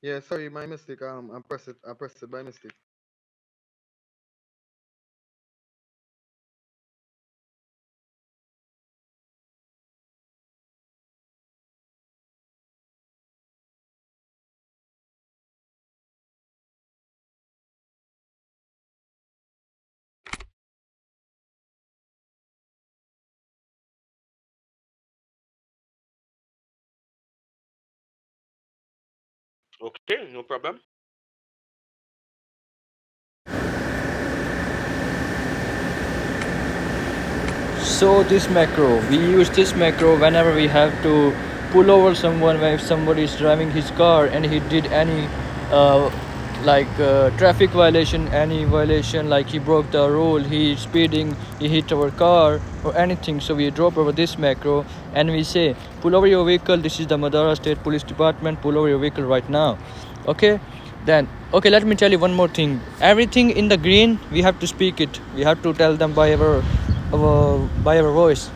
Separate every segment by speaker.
Speaker 1: Yeah, sorry, my mistake. I pressed it by mistake.
Speaker 2: Okay, no problem.
Speaker 3: So this macro, we use this macro whenever we have to pull over someone. If somebody is driving his car and he did any traffic violation, any violation like he broke the rule, he speeding, he hit our car or anything. So we drop over this macro and we say, pull over your vehicle. This is the Madara State Police Department. Pull over your vehicle right now. Okay. Then okay, let me tell you one more thing. Everything in the green, we have to speak it. We have to tell them by our voice.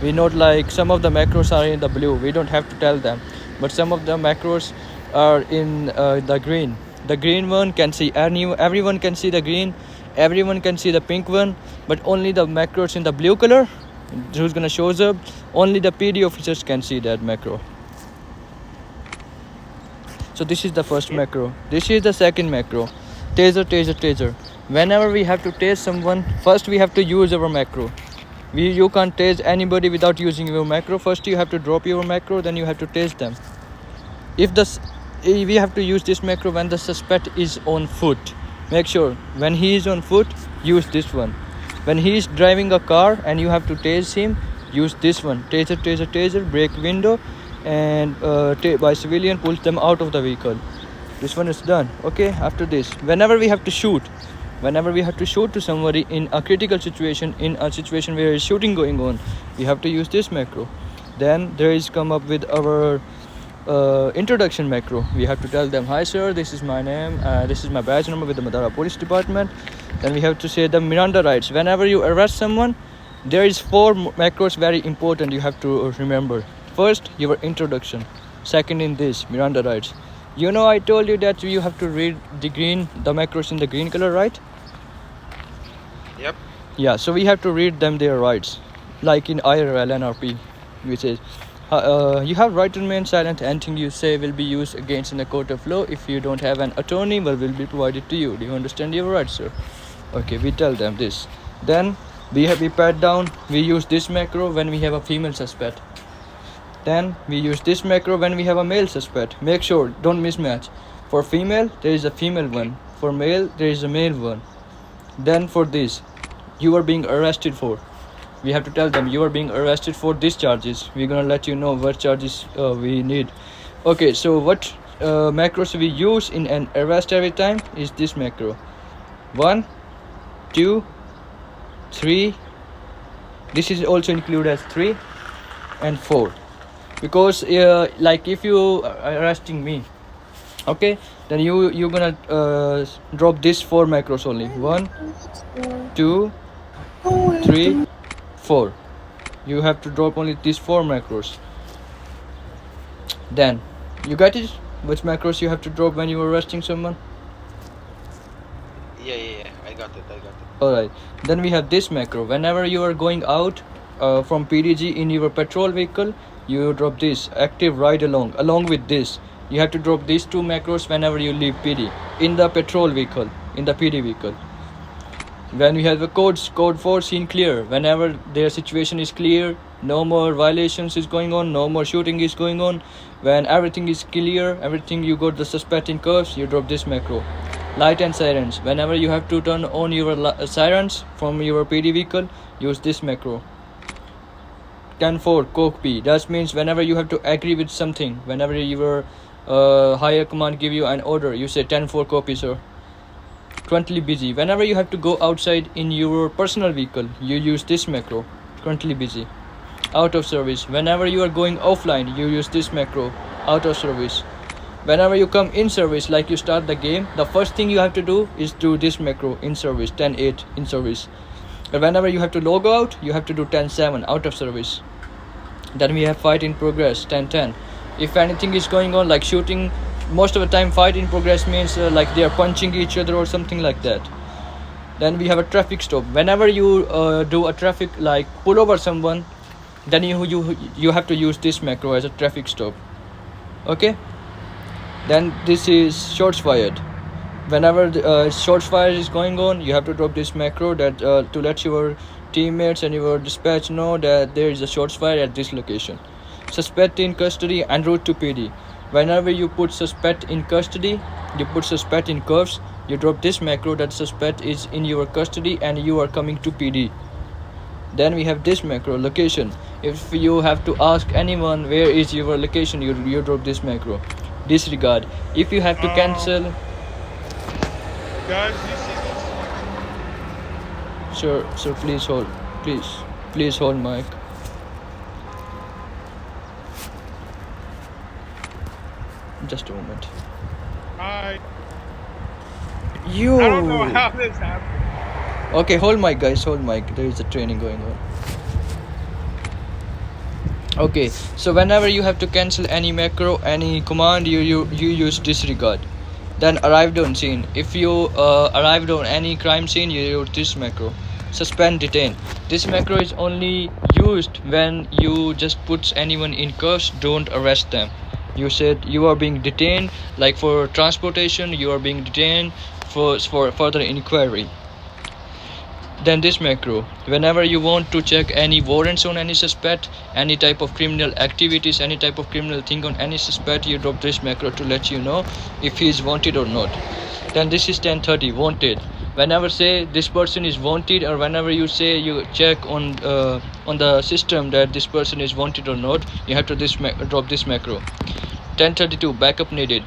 Speaker 3: We note like some of the macros are in the blue, we don't have to tell them, but some of the macros are in the green. The green one can see everyone can see the green, everyone can see the pink one, but only the macros in the blue color who's gonna shows up, only the PD officers can see that macro. So this is the first
Speaker 2: Okay.
Speaker 3: macro. This is the second macro. Taser, taser, taser. Whenever we have to tase someone, first we have to use our macro. You can't tase anybody without using your macro. First you have to drop your macro, then you have to tase them. If we have to use this macro when the suspect is on foot. Make sure when he is on foot, use this one. When he is driving a car and you have to tase him, use this one. Taser, taser, taser, break window, and by civilian pulls them out of the vehicle. This one is done. Okay, after this, whenever we have to shoot to somebody in a critical situation, in a situation where is shooting going on, we have to use this macro. Then there is come up with our introduction macro. We have to tell them, hi sir, this is my name, this is my badge number with the Madara Police Department. Then we have to say the Miranda rights. Whenever you arrest someone, there is four macros very important you have to remember. First, your introduction. Second, in this Miranda rights. You know, I told you that you have to read the macros in the green color, right?
Speaker 2: Yep.
Speaker 3: Yeah, so we have to read them their rights, like in IRL NRP, which is you have right to remain silent. Anything you say will be used against in a court of law. If you don't have an attorney, well, will be provided to you. Do you understand your rights, sir? Okay, we tell them this. Then we pat down. We use this macro when we have a female suspect. Then we use this macro when we have a male suspect. Make sure don't mismatch. For female, there is a female
Speaker 2: Okay.
Speaker 3: one. For male, there is a male one. Then for this, you are being arrested for. We have to tell them you are being arrested for these charges. We're gonna let you know what charges we need. Okay, so what macros we use in an arrest every time is this macro. 1, 2, 3. This is also included as 3 and 4. Because like if you are arresting me, okay, then you're gonna drop this 4 macros only. 1, 2, 3, 4. You have to drop only these 4 macros. Then you got it, which macros you have to drop when you are arresting someone.
Speaker 2: Yeah. I got it.
Speaker 3: Alright, then we have this macro. Whenever you are going out from PDG in your patrol vehicle, you drop this active ride along with this. You have to drop these 2 macros whenever you leave PD in the patrol vehicle, in the PD vehicle. When we have the code 4 scene clear, whenever their situation is clear, no more violations is going on, no more shooting is going on, when everything is clear, everything, you got the suspect in cuffs, you drop this macro. Light and sirens, whenever you have to turn on your sirens from your PD vehicle, use this macro. 10-4 coke P, that means whenever you have to agree with something, whenever your higher command give you an order, you say 10-4 copy sir. Currently busy, whenever you have to go outside in your personal vehicle, you use this macro. Currently busy. Out of service, whenever you are going offline, you use this macro. Out of service. Whenever you come in service, like you start the game, the first thing you have to do is do this macro, in service, 10-8 in service. But whenever you have to log out, you have to do 10-7 out of service. Then we have fight in progress, 10-10. If anything is going on like shooting, most of the time fight in progress means like they are punching each other or something like that. Then we have a traffic stop. Whenever you do a traffic, like pull over someone, then you have to use this macro as a traffic stop. Okay. Then this is shots fired. Whenever the shots fire is going on, you have to drop this macro that to let your teammates and your dispatch know that there is a shots fire at this location. Suspect in custody en route to PD. Whenever you put suspect in custody, you put suspect in cuffs, you drop this macro that suspect is in your custody and you are coming to PD. Then we have this macro location. If you have to ask anyone where is your location, you drop this macro. Disregard. If you have to cancel,
Speaker 4: Guys, you see this?
Speaker 3: sir, please hold. Please hold mic. Just a moment.
Speaker 4: I
Speaker 3: You.
Speaker 4: don't know how this happened.
Speaker 3: Okay, hold mic, guys. Hold mic. There is a training going on. Okay, so whenever you have to cancel any macro, any command, you use disregard. Then arrived on scene. If you arrived on any crime scene, you use this macro. Suspend, detain. This macro is only used when you just put anyone in cuffs. Don't arrest them. You said you are being detained, like for transportation. You are being detained for further inquiry. Then this macro, whenever you want to check any warrants on any suspect, any type of criminal activities, any type of criminal thing on any suspect, you drop this macro to let you know if he is wanted or not. Then this is 1030 wanted. Whenever say this person is wanted, or whenever you say you check on the system that this person is wanted or not, you have to drop this macro. 1032 backup needed.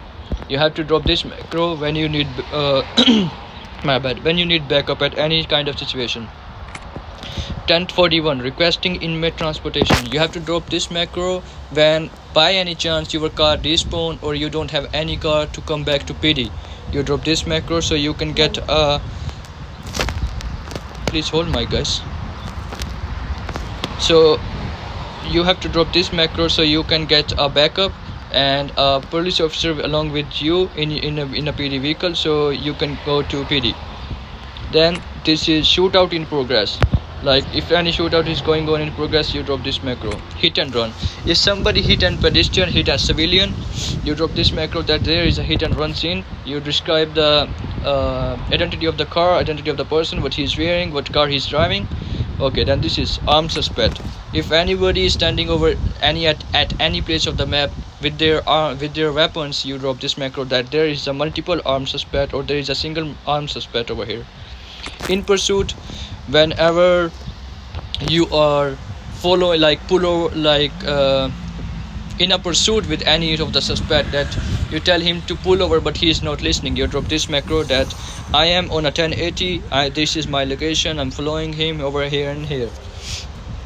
Speaker 3: You have to drop this macro when you need my bad, when you need backup at any kind of situation. 1041 requesting inmate transportation. You have to drop this macro when by any chance your car despawn or you don't have any car to come back to PD. You drop this macro so you can get a please hold my guys. So you have to drop this macro so you can get a backup and a police officer along with you in a PD vehicle, so you can go to PD. Then this is shootout in progress. Like if any shootout is going on in progress, you drop this macro. Hit and run. If somebody hit and pedestrian hit a civilian, you drop this macro that there is a hit and run scene. You describe the identity of the car, identity of the person, what he is wearing, what car he is driving. Okay, then this is armed suspect. If anybody is standing over at any place of the map with their weapons, you drop this macro that there is a multiple armed suspect or there is a single armed suspect over here. In pursuit, whenever you are in a pursuit with any of the suspect that you tell him to pull over but he is not listening, you drop this macro that I am on a 1080, this is my location, I'm following him over here and here.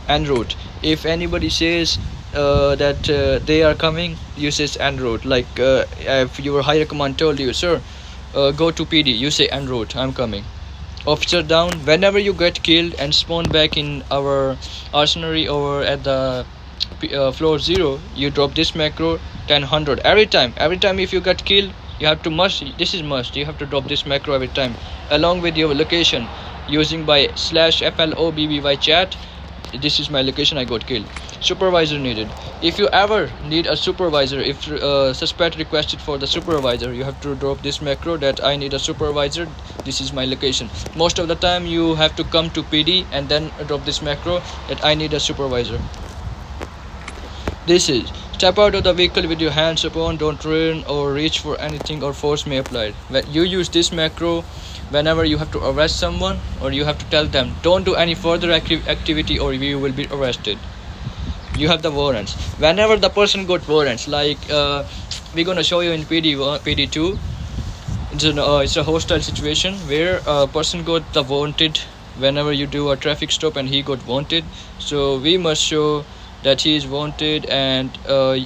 Speaker 3: En route. If anybody says that they are coming, you says en route. Like if your higher command told you, sir, go to PD, you say en route, I'm coming. Officer down. Whenever you get killed and spawn back in our arsenal or at the floor 0, you drop this macro 1000 every time. Every time if you get killed, you have to this is must, you have to drop this macro every time along with your location using by /FLOBBY chat. This is my location, I got killed. Supervisor needed. If you ever need a supervisor, if suspect requested for the supervisor, you have to drop this macro that I need a supervisor, this is my location. Most of the time you have to come to PD and then drop this macro that I need a supervisor. This is step out of the vehicle with your hands upon, don't run or reach for anything or force may apply. When you use this macro whenever you have to arrest someone or you have to tell them don't do any further activity or you will be arrested. You have the warrants. Whenever the person got warrants, like we're gonna show you in PD2, it's a hostile situation where a person got the wanted. Whenever you do a traffic stop and he got wanted, so we must show that he is wanted, and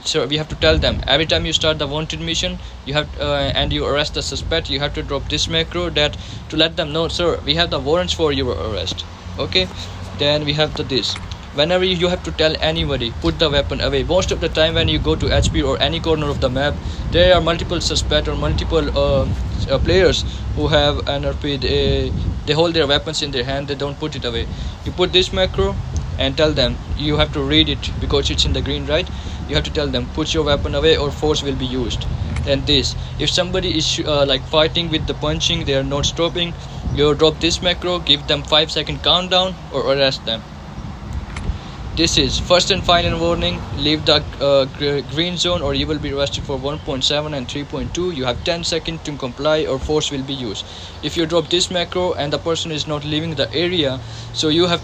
Speaker 3: so we have to tell them every time you start the wanted mission, you have and you arrest the suspect, you have to drop this macro that to let them know, sir, we have the warrants for your arrest. Okay, then we have this. whenever you have to tell anybody, put the weapon away. Most of the time when you go to HP or any corner of the map, there are multiple suspects or multiple players who have NRP. They hold their weapons in their hand, they don't put it away. You put this macro and tell them, you have to read it because it's in the green, right? You have to tell them, put your weapon away or force will be used. Then this, if somebody is like fighting with the punching, they are not stopping, you drop this macro, give them 5-second countdown or arrest them. This is first and final warning, leave the green zone or you will be arrested for 1.7 and 3.2. You have 10 seconds to comply or force will be used. If you drop this macro and the person is not leaving the area, so you have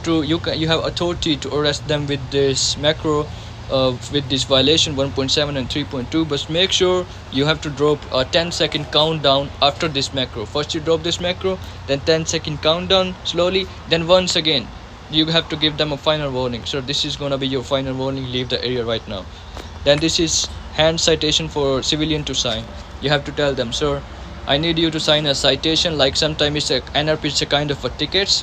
Speaker 3: authority to arrest them with this macro, with this violation 1.7 and 3.2. But make sure you have to drop a 10-second countdown after this macro. First you drop this macro, then 10-second countdown slowly, then once again you have to give them a final warning. So this is gonna be your final warning, leave the area right now. Then this is hand citation for civilian to sign. You have to tell them, sir, I need you to sign a citation, like sometimes it's a NRP, it's a kind of a tickets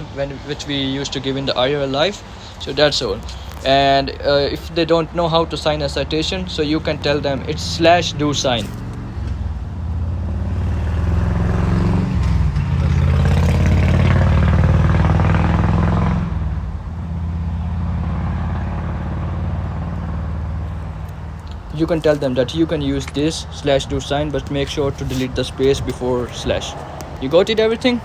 Speaker 3: which we used to give in the IRL life. So that's all. And if they don't know how to sign a citation, so you can tell them it's /do sign. You can tell them that you can use this /do sign, but make sure to delete the space before /. You got it, everything?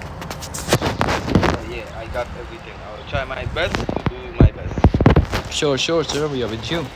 Speaker 2: Yeah, I got everything. I'll try my best to do my best.
Speaker 3: Sure, sir, we are with you.